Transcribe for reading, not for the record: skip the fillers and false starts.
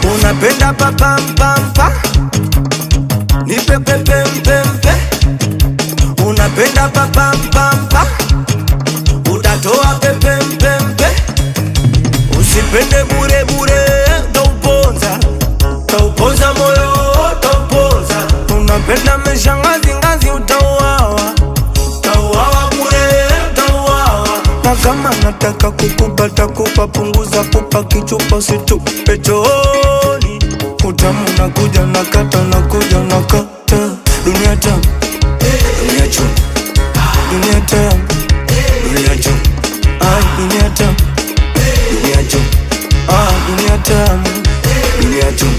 Unapenda papampampa, nipe pepempempe. Unapenda papampampa, utatoa pepempempe. Usipende bure bure, tauponza moyo, tauponza. Unapenda meshangazi ngazi, utauawa bure, utauawa. Na kama nataka kukupa takupa, punguza pupa kichupa usitupe chooni. Utamu nakuja nakata, nakuja nakata. Dunia tamu, dunia chum, dunia tamu, dunia chum. Ay, dunia tamu, dunia chum. Ah, dunia tamu, dunia chum.